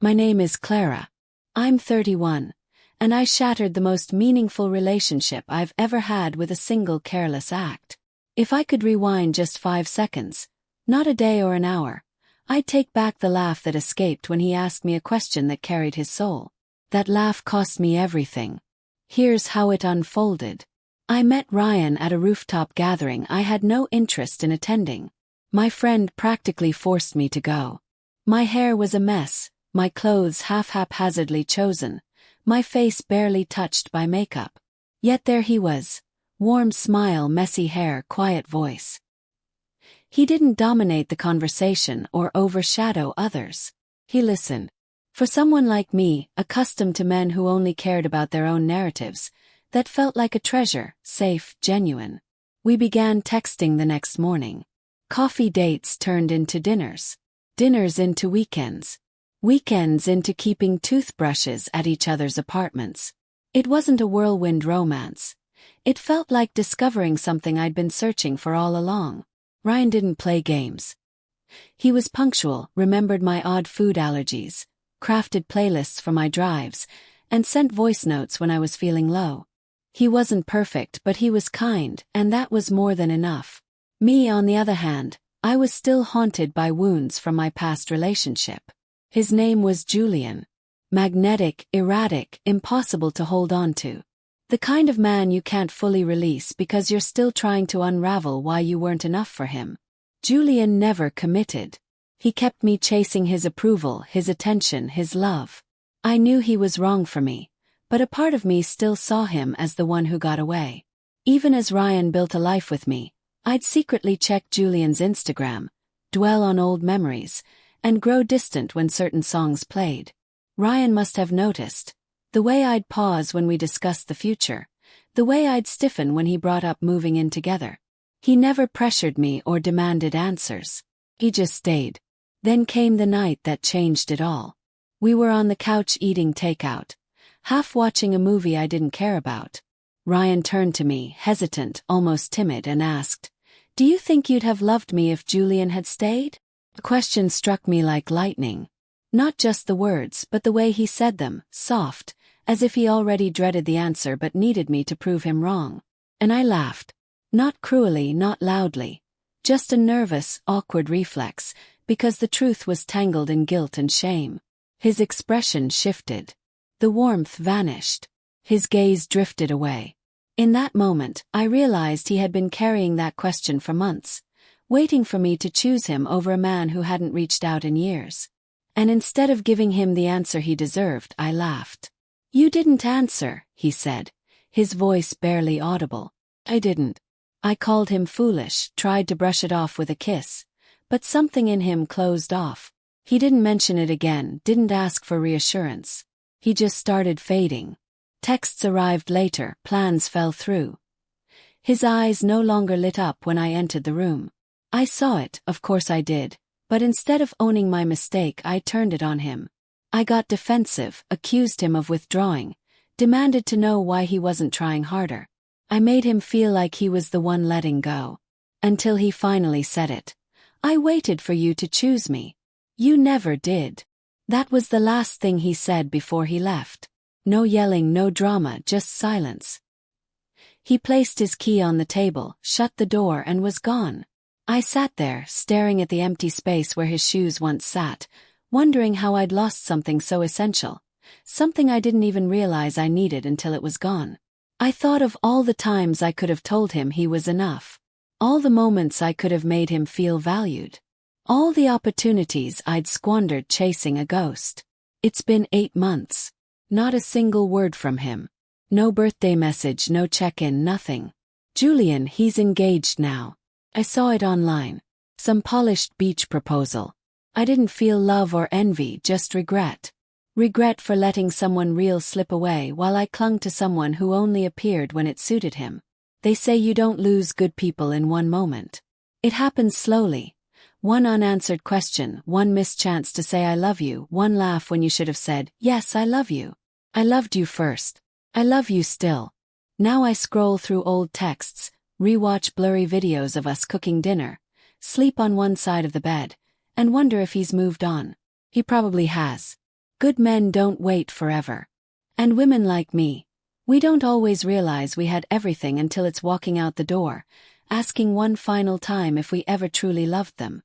My name is Clara. I'm 31, and I shattered the most meaningful relationship I've ever had with a single careless act. If I could rewind just 5 seconds, not a day or an hour, I'd take back the laugh that escaped when he asked me a question that carried his soul. That laugh cost me everything. Here's how it unfolded. I met Ryan at a rooftop gathering I had no interest in attending. My friend practically forced me to go. My hair was a mess, my clothes haphazardly chosen, my face barely touched by makeup. Yet there he was. Warm smile, messy hair, quiet voice. He didn't dominate the conversation or overshadow others. He listened. For someone like me, accustomed to men who only cared about their own narratives, that felt like a treasure, safe, genuine. We began texting the next morning. Coffee dates turned into dinners. Dinners into weekends. Weekends into keeping toothbrushes at each other's apartments. It wasn't a whirlwind romance. It felt like discovering something I'd been searching for all along. Ryan didn't play games. He was punctual, remembered my odd food allergies, crafted playlists for my drives, and sent voice notes when I was feeling low. He wasn't perfect, but he was kind, and that was more than enough. Me, on the other hand, I was still haunted by wounds from my past relationship. His name was Julian. Magnetic, erratic, impossible to hold on to. The kind of man you can't fully release because you're still trying to unravel why you weren't enough for him. Julian never committed. He kept me chasing his approval, his attention, his love. I knew he was wrong for me, but a part of me still saw him as the one who got away. Even as Ryan built a life with me, I'd secretly check Julian's Instagram, dwell on old memories, and grow distant when certain songs played. Ryan must have noticed. The way I'd pause when we discussed the future. The way I'd stiffen when he brought up moving in together. He never pressured me or demanded answers. He just stayed. Then came the night that changed it all. We were on the couch eating takeout, half watching a movie I didn't care about. Ryan turned to me, hesitant, almost timid, and asked, "Do you think you'd have loved me if Julian had stayed?" The question struck me like lightning. Not just the words, but the way he said them, soft, as if he already dreaded the answer but needed me to prove him wrong. And I laughed. Not cruelly, not loudly. Just a nervous, awkward reflex, because the truth was tangled in guilt and shame. His expression shifted. The warmth vanished. His gaze drifted away. In that moment, I realized he had been carrying that question for months, waiting for me to choose him over a man who hadn't reached out in years. And instead of giving him the answer he deserved, I laughed. "You didn't answer," he said, his voice barely audible. I didn't. I called him foolish, tried to brush it off with a kiss, but something in him closed off. He didn't mention it again, didn't ask for reassurance. He just started fading. Texts arrived later, plans fell through. His eyes no longer lit up when I entered the room. I saw it, of course I did, but instead of owning my mistake, I turned it on him. I got defensive, accused him of withdrawing, demanded to know why he wasn't trying harder. I made him feel like he was the one letting go. Until he finally said it. "I waited for you to choose me. You never did." That was the last thing he said before he left. No yelling, no drama, just silence. He placed his key on the table, shut the door, and was gone. I sat there, staring at the empty space where his shoes once sat, wondering how I'd lost something so essential, something I didn't even realize I needed until it was gone. I thought of all the times I could have told him he was enough, all the moments I could have made him feel valued, all the opportunities I'd squandered chasing a ghost. It's been 8 months. Not a single word from him. No birthday message, no check-in, nothing. "Julian, he's engaged now." I saw it online. Some polished beach proposal. I didn't feel love or envy, just regret. Regret for letting someone real slip away while I clung to someone who only appeared when it suited him. They say you don't lose good people in one moment. It happens slowly. One unanswered question, one missed chance to say I love you, one laugh when you should have said, "Yes, I love you. I loved you first. I love you still." Now I scroll through old texts, rewatch blurry videos of us cooking dinner, sleep on one side of the bed, and wonder if he's moved on. He probably has. Good men don't wait forever. And women like me, we don't always realize we had everything until it's walking out the door, asking one final time if we ever truly loved them.